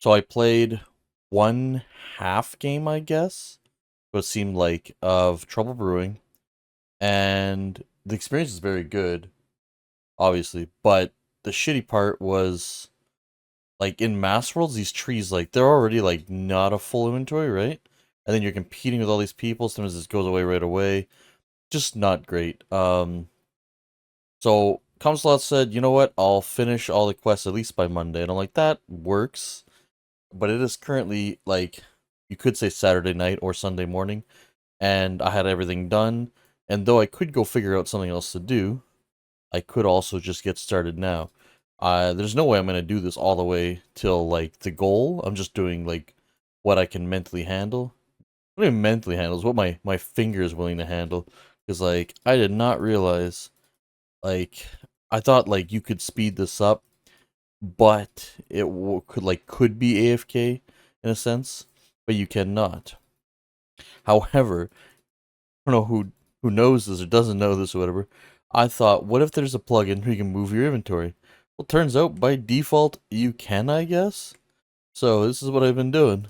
So I played one half game, I guess, what seemed like, of Trouble Brewing, and the experience is very good, obviously. But the shitty part was, like, in Mass Worlds, these trees, like, they're already, like, not a full inventory, right? And then you're competing with all these people, sometimes this goes away right away. Just not great. So Comslot said, you know what, I'll finish all the quests at least by Monday. And I'm like, that works. But it is currently, like, you could say Saturday night or Sunday morning, and I had everything done. And though I could go figure out something else to do, I could also just get started now. There's no way I'm gonna do this all the way till like the goal. I'm just doing like what I can mentally handle. What I mean mentally handle is what my finger is willing to handle. Because like I did not realize, like, I thought like you could speed this up, but could be AFK in a sense, but you cannot. However, I don't know who knows this or doesn't know this or whatever. I thought, what if there's a plugin where you can move your inventory? Well, turns out by default you can, I guess. So this is what I've been doing,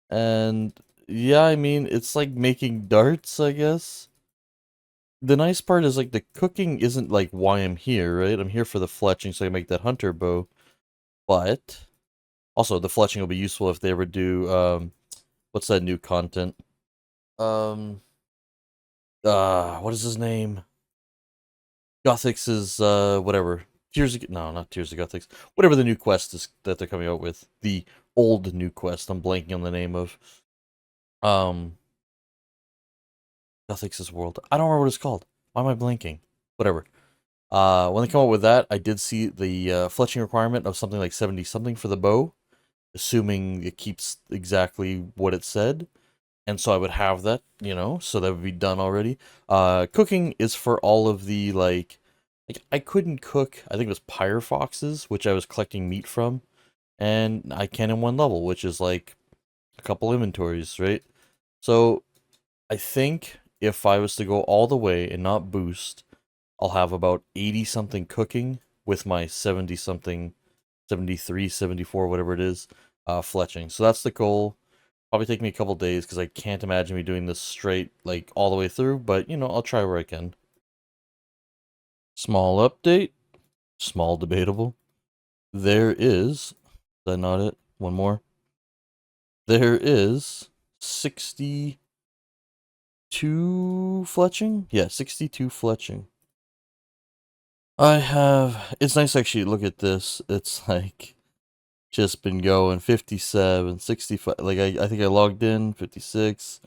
and yeah, I mean it's like making darts, I guess. The nice part is like the cooking isn't like why I'm here, right? I'm here for the fletching so I can make that hunter bow, but also the fletching will be useful if they ever do what's that new content? Um what is his name? Gothics is whatever. No, not Tears of Gothics. Whatever the new quest is that they're coming out with. The old new quest I'm blanking on the name of. Um Gothics' World. I don't remember what it's called. Why am I blanking? Whatever. When they come up with that, I did see the fletching requirement of something like 70 something for the bow, assuming it keeps exactly what it said. And so I would have that, so that would be done already. Cooking is for all of the like I couldn't cook. I think it was pyre foxes, which I was collecting meat from, and I can in one level, which is like a couple inventories, right? So I think if I was to go all the way and not boost, I'll have about 80 something cooking with my 70 something, 73, 74, whatever it is, fletching. So that's the goal. Probably take me a couple days because I can't imagine me doing this straight, like, all the way through, but, I'll try where I can. Small update, small debatable. There is that not it? One more. There is 62 fletching? Yeah, 62 fletching. It's nice to actually look at this. It's like, just been going 57, 65. Like, I think I logged in, 56,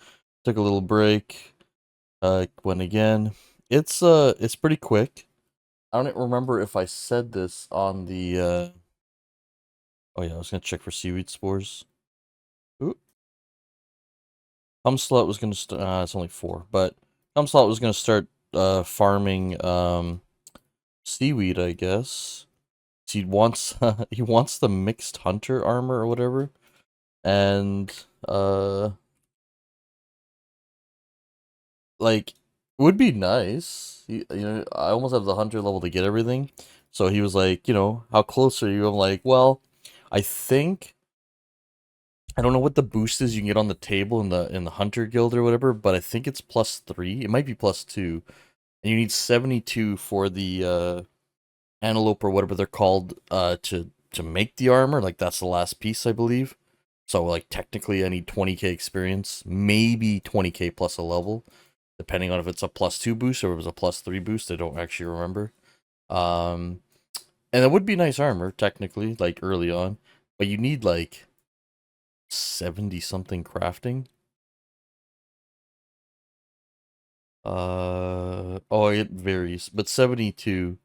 took a little break, went again. It's pretty quick. I don't remember if I said this on the, oh yeah, I was gonna check for seaweed spores. Ooh. Humslot was gonna start, it's only 4, but Humslot was gonna start, farming, seaweed, I guess. He wants, he wants the mixed hunter armor or whatever, and, like, it would be nice. I almost have the hunter level to get everything. So he was like, how close are you? I'm like, well, I think I don't know what the boost is you can get on the table in the hunter guild or whatever, but I think it's +3. It might be +2. And you need 72 for the antelope or whatever they're called to make the armor. Like that's the last piece, I believe. So like technically I need 20k experience, maybe 20k plus a level, depending on if it's a +2 boost or if it was a +3 boost. I don't actually remember. Um, and it would be nice armor technically, like early on, but you need like 70 something crafting. Oh, it varies, but 72.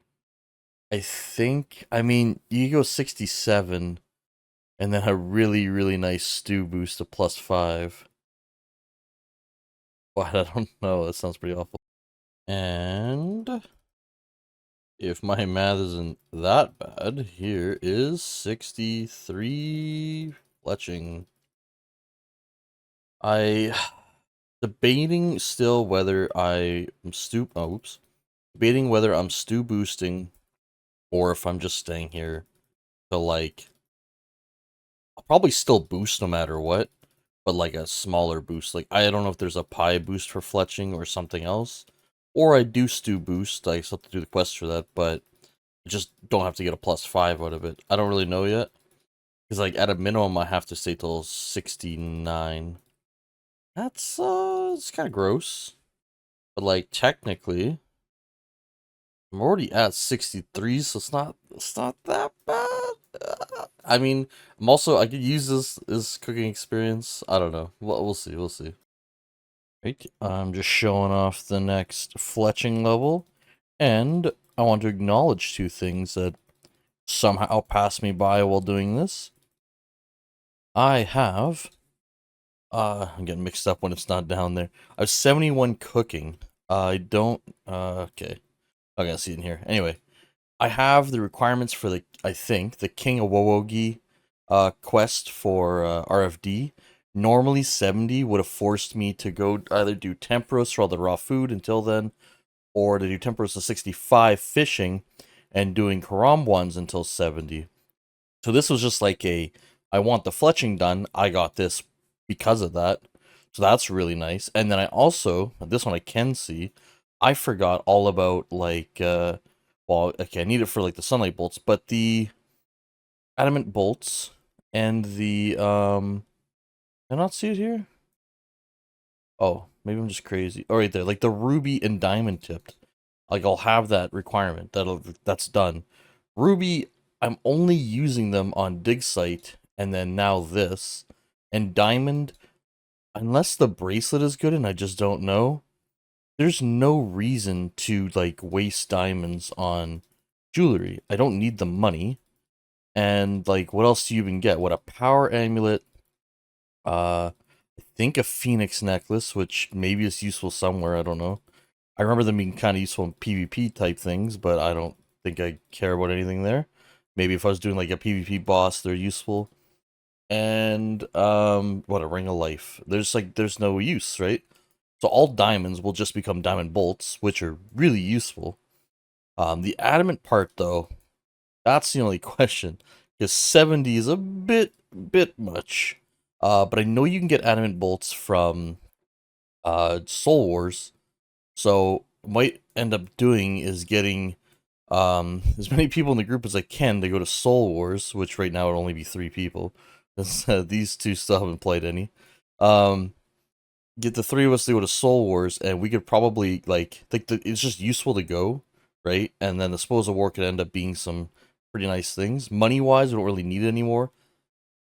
I think. I mean, you go 67, and then a really really nice stew boost to +5. But I don't know. That sounds pretty awful. And if my math isn't that bad, here is 63 fletching. I debating still whether I am debating whether I'm stew boosting or if I'm just staying here to like probably still boost no matter what, but like a smaller boost. Like I don't know if there's a pie boost for fletching or something else, or I do stew boost. I still have to do the quest for that, but I just don't have to get a +5 out of it. I don't really know yet, because like at a minimum I have to stay till 69. That's it's kind of gross, but like technically I'm already at 63, so it's not that bad. I mean, I could use this cooking experience. I don't know. We'll see. We'll see. Right. I'm just showing off the next fletching level, and I want to acknowledge two things that somehow passed me by while doing this. I have I'm getting mixed up when it's not down there. I have 71 cooking. I don't okay. I gotta see it in here. Anyway, I have the requirements for I think, the King of Wowogi quest for RFD. Normally 70 would have forced me to go either do Temperos for all the raw food until then, or to do Temperos to 65 fishing and doing Karam ones until 70. So this was just like I want the fletching done. I got this because of that. So that's really nice. And then I also, this one I can see, I forgot all about well, okay, I need it for like the sunlight bolts, but the adamant bolts and the can I not see it here? Oh, maybe I'm just crazy. Oh, right there, like the ruby and diamond tipped. Like I'll have that requirement. That's done. Ruby, I'm only using them on dig site, and then now this. And diamond, unless the bracelet is good and I just don't know, there's no reason to like waste diamonds on jewelry. I don't need the money. And like what else do you even get? What, a power amulet, I think a phoenix necklace, which maybe is useful somewhere, I don't know. I remember them being kind of useful in PvP type things, but I don't think I care about anything there. Maybe if I was doing like a PvP boss, they're useful. And what, a ring of life. There's no use, right? So all diamonds will just become diamond bolts, which are really useful. The adamant part though, that's the only question, because 70 is a bit much. But I know you can get adamant bolts from Soul Wars, so might end up doing is getting as many people in the group as I can to go to Soul Wars, which right now would only be 3 people. These two still haven't played any. Um, get the 3 of us to go to Soul Wars, and we could probably it's just useful to go, right? And then the Spoils of War could end up being some pretty nice things. Money wise, we don't really need it anymore.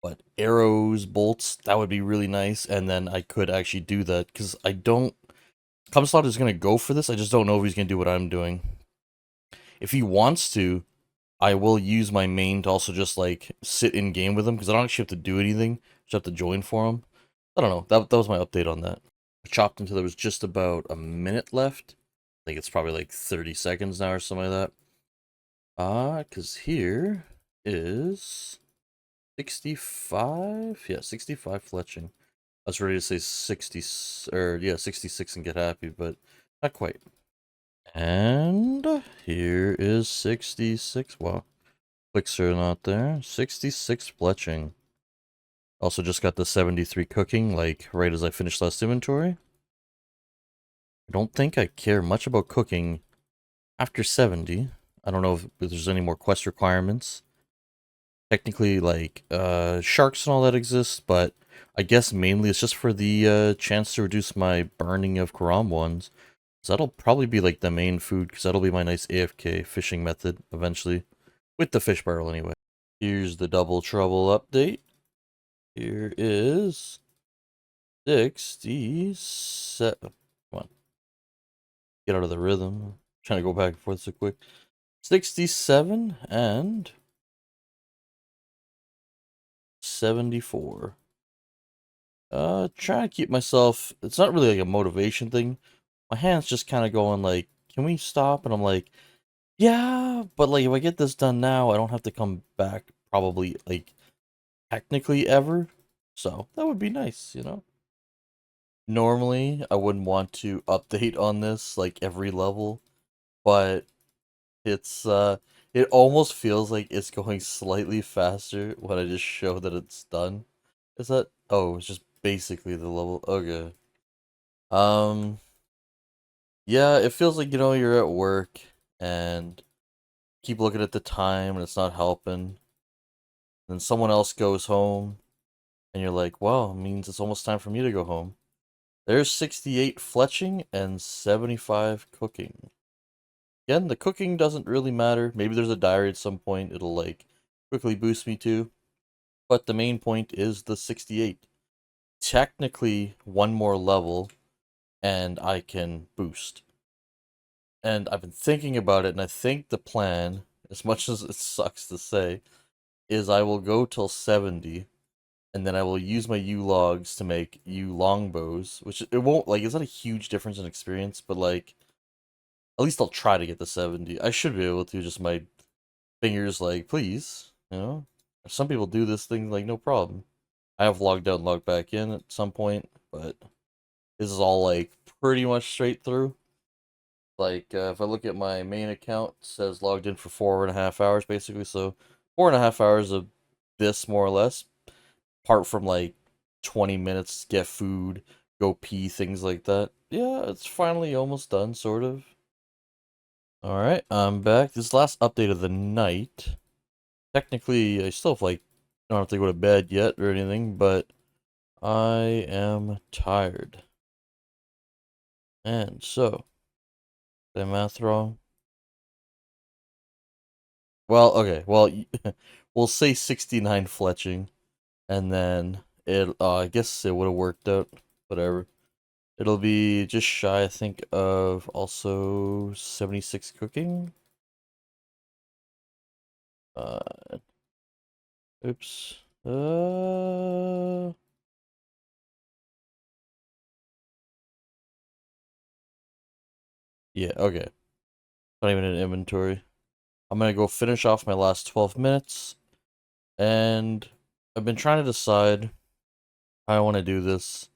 But arrows, bolts, that would be really nice. And then I could actually do that because I don't. Cumslot is going to go for this. I just don't know if he's going to do what I'm doing. If he wants to, I will use my main to also just like sit in game with him because I don't actually have to do anything. Just have to join for him. I don't know. That was my update on that. I chopped until there was just about a minute left. I think it's probably like 30 seconds now or something like that. Because here is 65. Yeah, 65 fletching. I was ready to say 60, or yeah, 66 and get happy, but not quite. And here is 66. Wow. Clicks are not there. 66 fletching. Also just got the 73 cooking, like, right as I finished last inventory. I don't think I care much about cooking after 70. I don't know if there's any more quest requirements. Technically, like, sharks and all that exists, but I guess mainly it's just for the chance to reduce my burning of Karam ones. So that'll probably be like the main food, because that'll be my nice AFK fishing method eventually. With the fish barrel anyway. Here's the double trouble update. Here is 67. Come on. Get out of the rhythm. I'm trying to go back and forth so quick. 67 and 74. Trying to keep myself, it's not really like a motivation thing. My hand's just kind of going like, can we stop? And I'm like, yeah, but like if I get this done now, I don't have to come back probably like technically ever. So that would be nice, you know? Normally, I wouldn't want to update on this like every level, but it's It almost feels like it's going slightly faster when I just show that it's done. Is that? Oh, it's just basically the level. Okay. Um, yeah, it feels like, you're at work and keep looking at the time and it's not helping. Then someone else goes home and you're like, well, it means it's almost time for me to go home. There's 68 fletching and 75 cooking. Again, the cooking doesn't really matter. Maybe there's a diary at some point it'll like quickly boost me to. But the main point is the 68. Technically, one more level and I can boost. And I've been thinking about it, and I think the plan, as much as it sucks to say, is I will go till 70, and then I will use my U logs to make U longbows, which it won't, like, it's not a huge difference in experience, but, like, at least I'll try to get to 70. I should be able to, just my fingers, like, please, Some people do this thing, like, no problem. I have logged out and logged back in at some point, but this is all, like, pretty much straight through. Like, if I look at my main account, it says logged in for 4.5 hours, basically. So, 4.5 hours of this, more or less, apart from like 20 minutes, get food, go pee, things like that. Yeah, it's finally almost done, sort of. Alright, I'm back. This last update of the night. Technically, I still have, like, don't have to go to bed yet or anything, but I am tired. And so, did I math wrong? Well, okay. Well, we'll say 69 fletching, and then I guess it would have worked out. Whatever. It'll be just shy, I think, of also 76 cooking. Uh, oops. Yeah, okay. Not even in inventory. I'm gonna go finish off my last 12 minutes, and I've been trying to decide how I want to do this.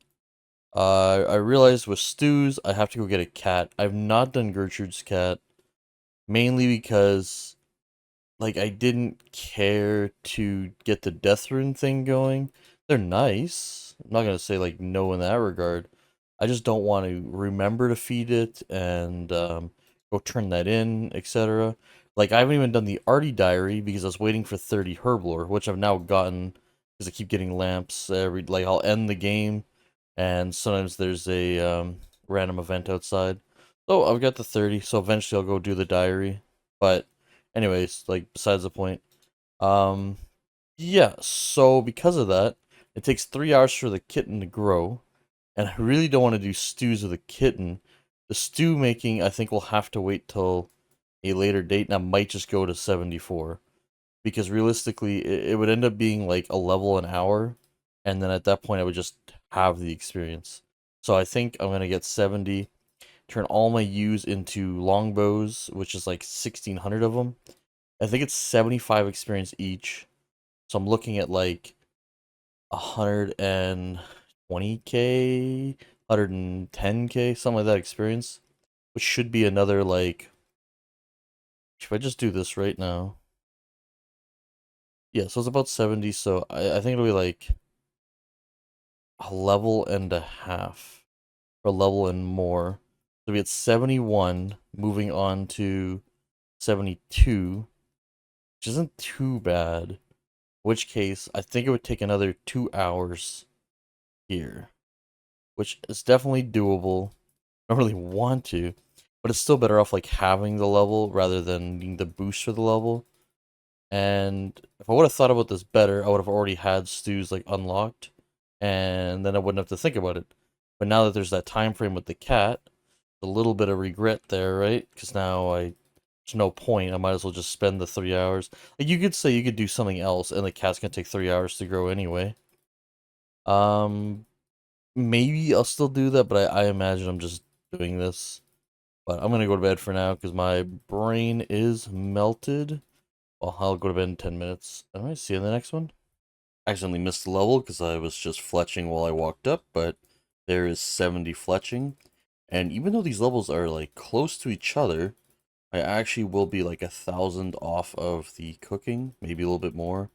I realized with stews, I have to go get a cat. I've not done Gertrude's cat, mainly because, like, I didn't care to get the death rune thing going. They're nice. I'm not gonna say, like, no in that regard. I just don't want to remember to feed it and go turn that in, etc. Like, I haven't even done the Artie diary because I was waiting for 30 herblore, which I've now gotten because I keep getting lamps every, like, I'll end the game and sometimes there's a random event outside. So I've got the 30, so eventually I'll go do the diary. But anyways, like, besides the point. Um yeah, so because of that, it takes 3 hours for the kitten to grow, and I really don't want to do stews with a kitten. The stew making, I think, will have to wait till a later date, and I might just go to 74 because realistically, it would end up being like a level an hour, and then at that point, I would just have the experience. So I think I'm gonna get 70, turn all my U's into longbows, which is like 1,600 of them. I think it's 75 experience each. So I'm looking at like 120k, 110k, something like that experience, which should be another, like, if I just do this right now. Yeah, so it's about 70, so I think it'll be like a level and a half, or a level and more. So we at 71, moving on to 72, which isn't too bad. Which case, I think it would take another 2 hours here, which is definitely doable. I don't really want to, but it's still better off, like, having the level rather than needing the boost for the level. And if I would have thought about this better, I would have already had stews, like, unlocked, and then I wouldn't have to think about it. But now that there's that time frame with the cat, a little bit of regret there, right? Because now there's no point. I might as well just spend the 3 hours. Like, you could say you could do something else, and the cat's gonna take 3 hours to grow anyway. Um, Maybe I'll still do that, but I imagine I'm just doing this. But I'm gonna go to bed for now because my brain is melted. Well, I'll go to bed in 10 minutes. Alright, see you in the next one. I accidentally missed the level because I was just fletching while I walked up, but there is 70 fletching. And even though these levels are, like, close to each other, I actually will be like 1,000 off of the cooking, maybe a little bit more.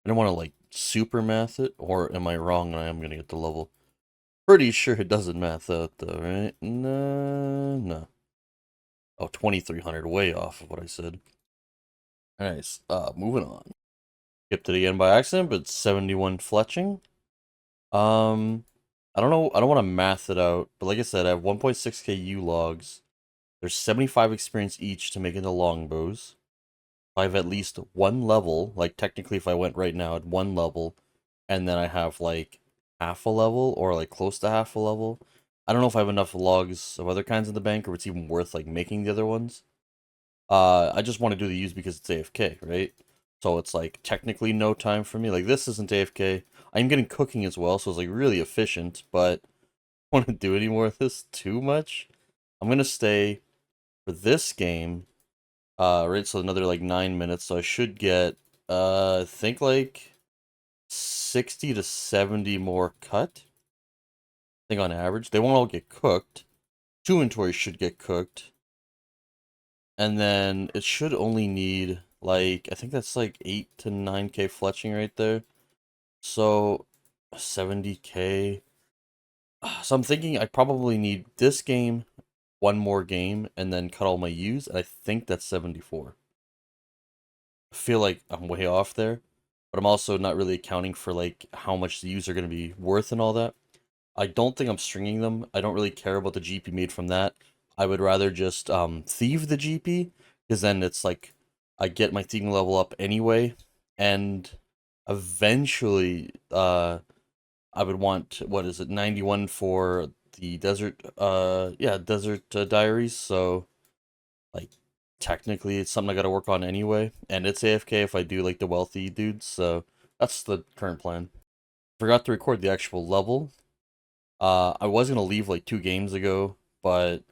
I don't want to like super math it, or am I wrong and I am gonna get the level? Pretty sure it doesn't math out though, right? No, no. Oh, 2,300, way off of what I said. Nice. Moving on. Skipped it again by accident, but 71 fletching. I don't know. I don't want to math it out, but like I said, I have 1.6k U logs. There's 75 experience each to make into longbows. I have at least one level, like technically if I went right now at one level, and then I have like half a level or like close to half a level. I don't know if I have enough logs of other kinds in the bank or it's even worth like making the other ones. I just want to do the use because it's AFK, right? So it's like technically no time for me. Like this isn't AFK. I'm getting cooking as well, so it's like really efficient, but I don't want to do any more of this too much. I'm gonna stay for this game. Right, so another like 9 minutes, so I should get I think like 60 to 70 more cut. I think on average. They won't all get cooked. 2 inventories should get cooked. And then it should only need like I think that's like 8 to 9k fletching right there. So 70k. So I'm thinking I probably need this game, one more game, and then cut all my U's, and I think that's 74. I feel like I'm way off there, but I'm also not really accounting for like how much the U's are going to be worth and all that. I don't think I'm stringing them. I don't really care about the GP made from that. I would rather just thieve the GP, because then it's like I get my thieving level up anyway, and eventually I would want, what is it, 91 for the desert, yeah, desert diaries, so, like, technically it's something I gotta work on anyway, and it's AFK if I do, like, the wealthy dudes, so that's the current plan. Forgot to record the actual level. I was gonna leave, like, 2 games ago, but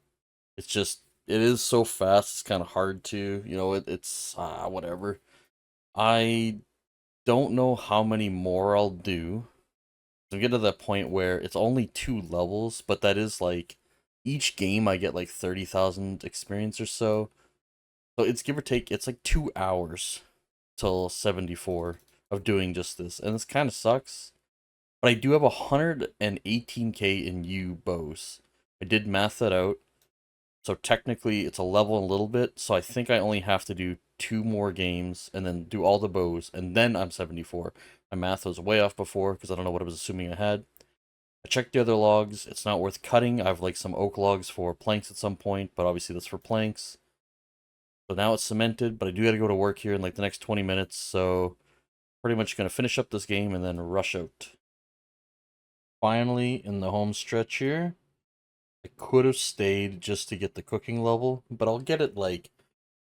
it's just, it is so fast, it's kind of hard to, it's, whatever. I don't know how many more I'll do. So get to that point where it's only 2 levels, but that is like each game I get like 30,000 experience or so. So it's give or take, it's like 2 hours till 74 of doing just this. And this kind of sucks. But I do have 118k in U bows. I did math that out. So technically it's a level and a little bit. So I think I only have to do 2 more games and then do all the bows. And then I'm 74. My math was way off before because I don't know what I was assuming I had. I checked the other logs. It's not worth cutting. I have like some oak logs for planks at some point, but obviously that's for planks. So now it's cemented, but I do got to go to work here in like the next 20 minutes. So pretty much going to finish up this game and then rush out. Finally in the home stretch here. I could have stayed just to get the cooking level, but I'll get it like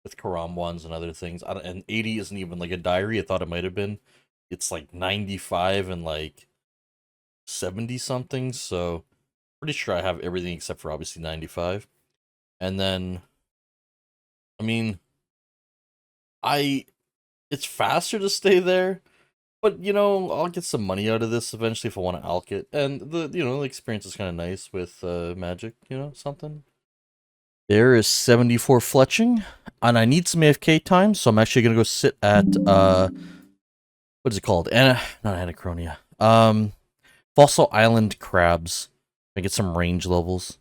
with Karamwans and other things. And 80 isn't even like a diary. I thought it might have been. It's like 95 and like 70 something, so pretty sure I have everything except for obviously 95. And then, I mean, I it's faster to stay there, but I'll get some money out of this eventually if I want to alk it. And the experience is kind of nice with magic, something. There is 74 fletching, and I need some AFK time, so I'm actually gonna go sit at what is it called? Not Anachronia. Fossil Island crabs. I get some range levels.